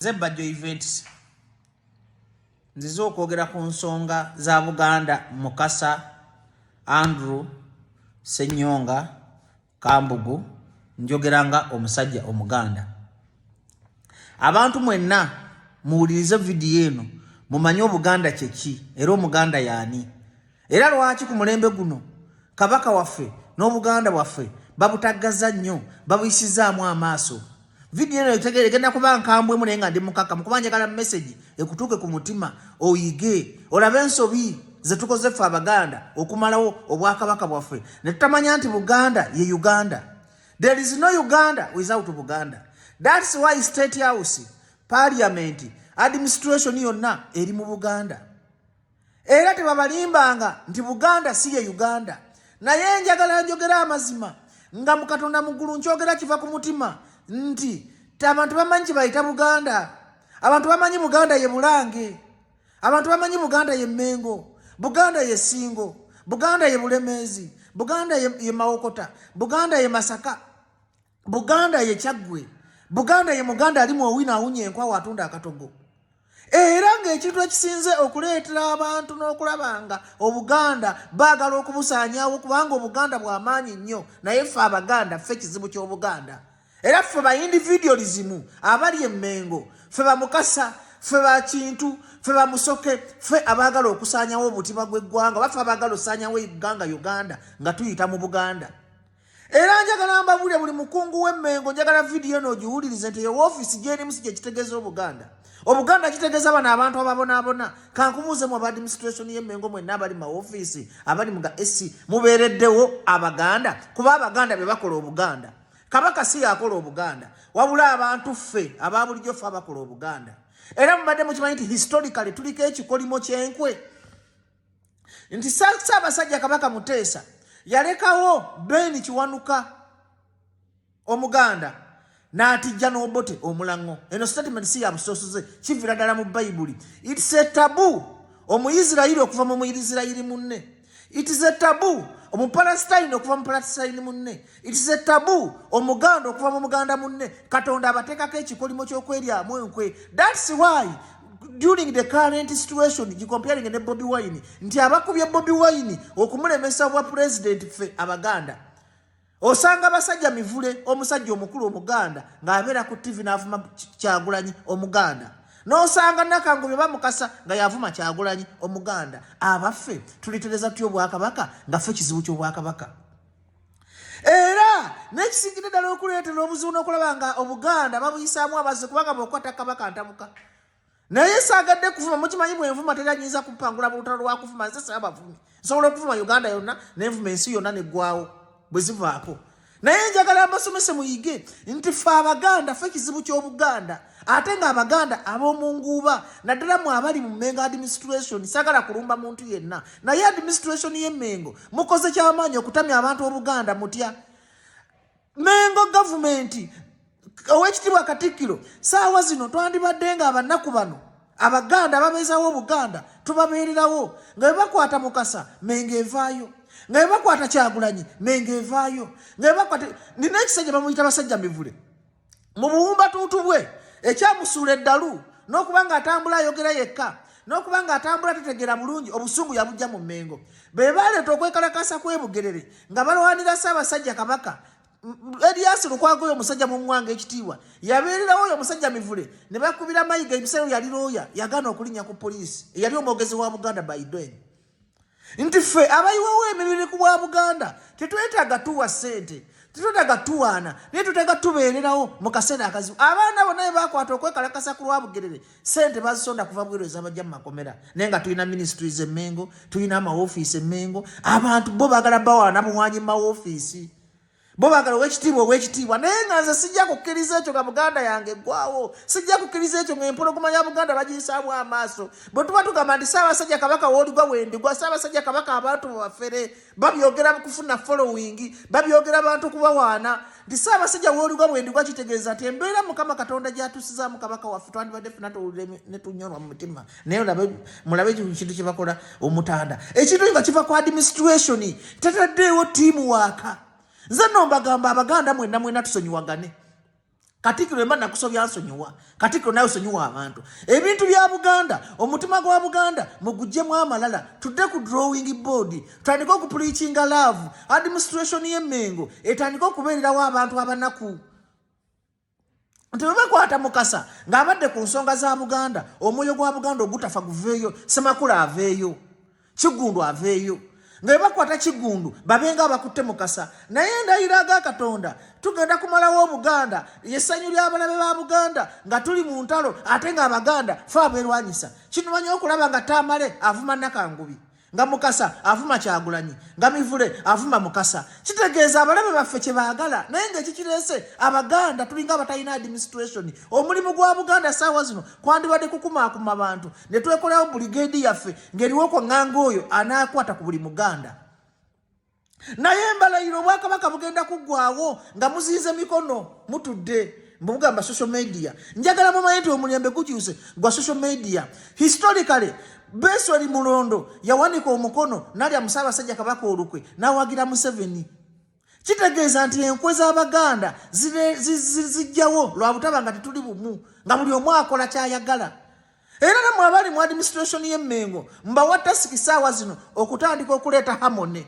Bajjo events nzizo okwogera ku nsonga za Buganda Mukasa Andrew Senyonga Kambugu njogeranga omusajja omuganda. Abantu mwenna muwulirize video eno mumanye Obuganda kyeki era omuganda yani. Era lwaki ku mulembe guno kabaka waffe n'Obuganda bwaffe babutaggaza nnyo babuyisizaamu amaaso. Video eno egenda kuba nkambwe mu nenga ndi mukaka mukubanja kala message ekutuke ku mutima oyige olabe ensobi ze tukoze ffe Abaganda okumalawo obwakabaka bwaffe ne tutamanya nti Buganda ye Uganda. There is no Uganda without Buganda. That's why State House, Parliament, administration yonna eri mu Buganda. Era tebabalimbanga nti Buganda si ye Uganda. Naye njagala njogera amazima nga mu Katonda muggulu nkyogera kiva ku mutima nti abantu bamanyi bayita Buganda. Abantu bamanyi Buganda ye Bulange. Abantu bamanyi Buganda ye Mengo. Buganda ye Singo. Buganda ye Bulemezi. Buganda ye Mawokota. Buganda ye Masaka. Buganda ye Chagwe. Buganda ye Muganda alimu owina awunye enkwa watunda akatogo. Era ng'ekintu ekisinze okuleetera abantu n'okulabanga Obuganda baagala okubusaanyaawo kubanga Obuganda bw'amaanyi nnyo naye ffe Abaganda ffe kizibu ky'Obuganda. Era ffe ba individualism abali emmengo ffe ba Mukasa ffe ba Kintu ffe ba Musoke ffe abaagala okusaanyawo obutima bw'eggwanga baffe abaagala okusaanyawo eggwanga Uganda nga tuyita mu Buganda. Era njagala mbabulire buli mukungu w'emmengo njagala video eno ogiwulirize nti ofiisi gy'erimu si gye kitegeeza Obuganda. Obuganda kitegeeza bano abantu ababonaabona kankubuuze mu administration y'emmengo mwenna abali mu ofiisi abali mu SC mubeereddewo Abaganda kuba Abaganda be bakola Obuganda. Kabaka si yakola Obuganda wabula abantu ffe ababulijjo ffe abakola Obuganda. Era mubadde mukimanyi nti historically tuliko ekikolimo ky'enkwe nti Ssaabasajja Kabaka Muteesa yalekawo Ben Kiwanuka Omuganda n'atijja n'Obote Omulango. Eno statement si ya busosoze kivira ddala mu Bayibuli. It's a taboo Omuyisirayiri okuva mu Muyisirayiri munne. It is a taboo Omupalestine okuva mu Palestine munne. It is a taboo Omuganda okuva mu Muganda munne. Katonda abateekako ekikolimo ky'okweryamu enkwe. That's why during the current situation comparing ne Bobi Wine nti abakubye Bobi Wine okumulemesa bwa president ffe Abaganda osanga basajja mivule omusajja omukulu Omuganda ng'abeera ku TV n'avuma Kyagulanyi Omuganda n'osanga Nakangubye bamukasa nga yavuma Kyagulanyi Omuganda. Abaffe tulitereza tutyo Obwakabaka nga ffe kizibu ky'Obwakabaka. Era n'ekisigire ddala okuleetera obuzibu n'okulaba nga Obuganda babuyisaamu abazze kubanga bw'okwata Kabaka ntabuka. Naye saagadde kuvuma mukimanyi bwenvuma teranyinza kupangula bulutalo lwa kuvuma nze saabavumi nsobola okuvuma Uganda yonna nenvuma ensi yonna neggwawo bwe zivaako. Naye njagala mbasomese muyige nti ffe Abaganda ffe kizibu ky'Obuganda ate nga Abaganda ab'omu nguuba naddala mu abali mu Mmengo administration saagala kulumba muntu yenna naye administration y'Emmengo mukoze ky'amaanyi okutamya abantu Obuganda mutya. Mmengo gavumenti Owekitiibwa Katikiro saawa zino twandibadde nga abannaku bano Abaganda ababeezawo Obuganda tubabeererawo nga bwe bakwata Mukasa Mmengo evaayo nga bwe bakwata Kyagulanyi Mmengo evaayo nga bwe bakwata nina ekisajja bamuyita basajja mivule mu buwumbatuutu bwe ekyamusuula eddalu n'okuba ng'atambula ayogera yekka n'okuba ng'atambula tetegera bulungi obusungu yabujja mu Mmengo. Be baaleeta okwekalakasa kw'ebugerere nga balwanira Ssaabasajja Kabaka Elias Lukwago omusajja mu mwanga ekitiibwa yabeererawo oyo omusajja mivule ne bakubira Mayiga ebiseero yali looya yagaana okulinnya ku poliisi eyali omwogezi wa Buganda by then. Nti ffe abayiwawo emibiri ku bwa Buganda tetwetaaga tuwa ssente tetwetaaga tuwaana naye tutaaga tubeererawo mu kaseera akazibu. Abaana bonna be bakwata okwekalakasa ku lwa Bugerere ssente bazisonda kuva bweru ezabajja mu makomera naye nga tulina ministries Emmengo tulina amawofiisi Emmengo abantu bo baagala bawaana buwanyi mu mawofiisi bo baagala owekitiibwa naye nga nze sijja kukkiriza ekyo nga Buganda yange eggwawo sijja kukkiriza ekyo ng'empologoma ya Buganda bagiyisaamu amaaso bwe tuba tugamba nti Ssaabasajja Kabaka w'oligwa wendigwa Ssaabasajja Kabaka abantu bafere babyogera kufuna following babyogera abantu kubawaana nti Ssaabasajja w'oligwa wendigwa kitegeeza nti embeera Mukama Katonda gy'atuusizaamu Kabaka waffe twandibadde ffena tuwulire ne tunyolwa mu mutima naye mulabe ekintu kye bakola Omutanda ekintu nga kiva ku administration tetaddeewo tiimu waaka. Nze no mbagamba Abaganda mwenna tusonyiwagane Katikiro emba nakusobya nsonyiwa Katikiro nawe osonyiwa abantu ebintu bya Buganda omutima gwa Buganda mugujjemu amalala tudde ku drawing board tutandika okupreachinga love administration y'Emmengo etandika okubeererawo abantu abanaku nti bakwata Mukasa ng'abadde ku nsonga za Buganda omwoyo gwa Buganda ogutafa guveeyo Semakula aveeyo Kigundu aveeyo nga bakwata Kigundu babenga abakutte Mukasa naye ndayira aga Katonda tugenda kumalawo Buganda yesanyu ly'abalabe ba Buganda nga tuli mu ntalo ate nga Abaganda fa abeerwanyisa kino manyi okulaba nga Tamale avuma Nakangubi nga Mukasa avuma Kyagulanyi nga Mivule avuma Mukasa kitegeeza abalabe baffe kye baagala naye ng'ekikirese Abaganda tulinga abatalina administration omulimu gwa Buganda saawa zino kwandibadde kukumaakuma abantu ne twekolawo brigade yaffe ng'eriwo okwaŋŋanga oyo anaakwata ku buli Muganda naye embalayiro Obwakabaka bugenda kuggwawo nga muziize mikono mutudde mbugamba social media njagala mumanyi nti omulembe gukyuse gwa social media historically Beswali Mulondo yawanika omukono nalya Musaabasajja Kabaka olukwe nawagira Museveni kitegeeza nti enkwe z'Abaganda zijjawo lwa butaba nga tetuli bumu nga buli omu akola kyayagala era namwe abali mu administration y'Emmengo mbawatta sikisaawa zino okutandika okuleeta harmony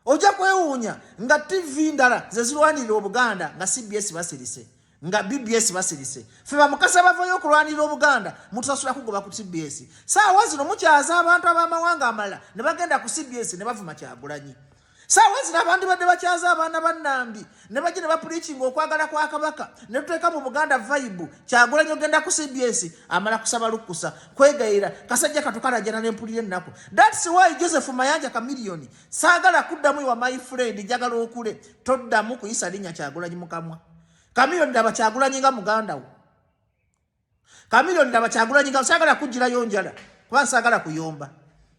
ojja kwewuunya nga TV ndala ze zirwanirira Obuganda nga CBS basirise nga BBS basirise feba Mukasa bavayo okulwanirira Obuganda mutusasula kugoba ku CBS saawa zino mukyaza abantu ab'amawanga amalala ne bagenda ku CBS ne bavuma Kyagulanyi saawa zino abantu badde bakyaza abaana bannambi ne bajja ne bapreaching okwagala kwa Kabaka ne tuteeka mu Buganda vibe Kyagulanyi ogenda ku CBS amala kusaba lukusa kwegayira kasajja katukalajjana n'empulira ennaku that's why Joseph Mayanja Chameleone saagala kuddamu wa my friend jagala okule toddamu kuyisa linnya Kyagulanyi mukamwa Chameleone ndaba Kyagulanyi nga muganda wo Chameleone ndaba Kyagulanyi nga saagala kujjirayo njala kuba saagala kuyomba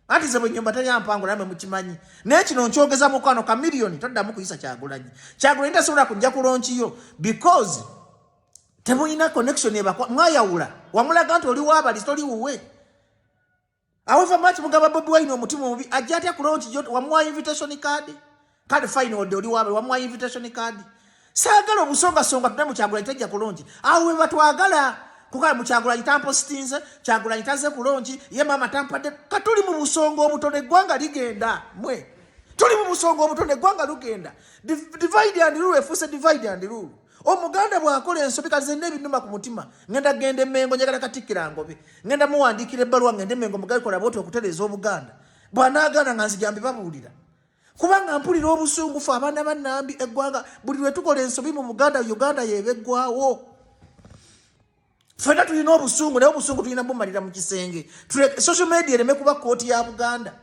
anti ze bwe nyomba tanyampango namwe mukimanyi naye kino nkyogeza mukwano Chameleone toddamu kuyisa Kyagulanyi tasobola kujja kulonkiyo because temuyina connection ebakwa mwayawula wamulaga nti oli waabali toli wuwe however much mugaba Bobi Wine omutima mubi ajja atya kulonkiyo wamuwa invitation card fine oli waabali wamuwa invitation card saagala obusongasonga tudde mu Kyagulanyi tajja kulonki awe batwagala kukala mu Kyagulanyi tampostinze Kyagulanyi taze kulonki ye mama tampadde katuli mu busongo obutono eggwanga ligenda mwe tuli mu busongo obutono eggwanga lugenda divide and rule efuse divide and rule omuganda bw'akola ensobi kazenna ebinuma ku mutima ngenda genda Emmengo njagala Katikiro ngobe ngenda muwandiikira ebbaluwa ngende Emmengo mugalikola bwoti okutereeza Obuganda bw'anaagana nga nzijambi babuulira kubanga mpulira obusungufu abaana bannambi eggwanga buli lwe tukola ensobi mu Buganda Uganda yebeggwawo fena tulina obusungu naye obusungu tulina bumalira mu kisenge social media ereme kuba kooti ya Buganda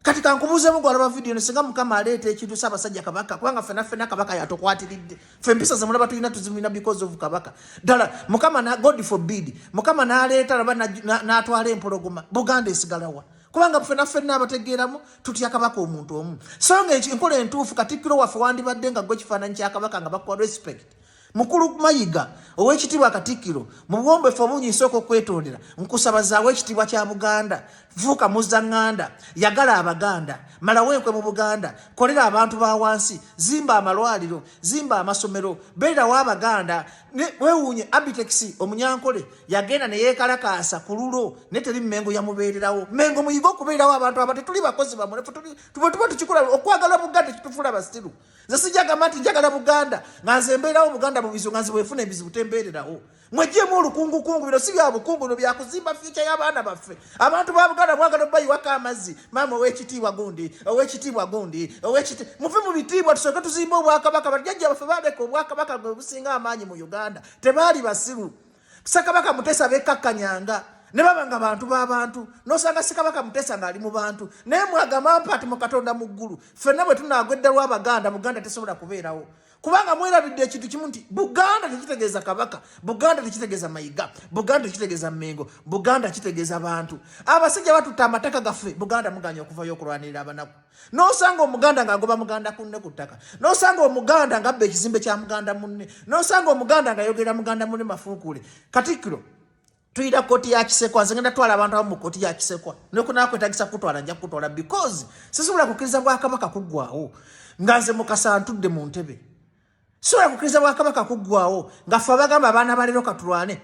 kati kankubuuzemu gwalaba video nesinga Mukama aleeta ekintu Ssaabasajja Kabaka kubanga fena Kabaka yatokwatiridde fe empisa ze mulaba tulina tuzimina because of Kabaka ddala Mukama na God forbid Mukama n'aleeta laba n'atwala empologoma Buganda esigalawa kubanga fena abategeeramu tutya Kabaka omuntu omu so nga enkola entuufu Katikiro waffe wandibadde nga gwe kifaananyi kya Kabaka nga bakuwa respect Mukulu Mayiga ow'ekitiibwa Katikiro mu buwombeefu obunyiise okwetondera nkusabazaawo ekitiibwa kya Buganda fuuka muzzaŋŋanda yagala Abaganda malawo enkwe mu Buganda kolera abantu ba wansi zimba amalwaliro zimba amasomero beerawo Abaganda weewuunye Abitex Omunyankole yagenda ne yeekalakaasa ku lulo ne teri Mmengo yamubeererawo Mmengo muyiga okubeerawo abantu aba tetuli bakozi bamwe tuba tukikola okwagala Buganda kitufuula basiru nze sijagamba nti njagala Buganda nga nze mbeerawo Buganda mu bizibu nga nze bwefuna ebizibu tembeererawo mwejjemu olukungukungu bino si bya bukungu bino byakuzimba fiica y'abaana baffe abantu ba Buganda mwagala bayiwako amazzi maama ow'ekitiibwa gundi muve mu bitiibwa tusooke tuzimba Obwakabaka bajjajja baffe baleka Obwakabaka gwe businga amaanyi mu Uganda tebaali basiru Ssekabaka Mutesa bekkakkanyanga ne baba nga bantu b'abantu n'osanga Ssekabaka Mutesa ng'ali mu bantu naye mwagamba mpati mu Katonda mu ggulu ffenna bwe tunaagwedde lw'Abaganda Buganda tesobola kubeerawo kubanga mwerabidde ekintu kimu nti Buganda tekitegeeza Kabaka Buganda tekitegeeza Mayiga Buganda tekitegeeza Mmengo Buganda kitegeeza bantu abasajja batutta amataka gaffe Buganda muganya okuvayo okulwanirira abanaku n'osanga Omuganda ng'agoba Muganda kunne ku ttaka n'osanga Omuganda ng'abba ekizimbe kya Muganda munne n'osanga Omuganda ng'ayogera Muganda munne mafuukuule Katikiro tuyita kooti ya Kisekwa nze ngenda twala abantu abamu mu kooti ya Kisekwa nokunaakwetagisa kutwala nja kutwala because sisobola kukkiriza Bwakabaka kuggwawo nga nze Mukasa ntudde mu ntebe Sobola kukkiriza Bwakabaka kuggwaawo nga ffe abagamba abaana balero katulwane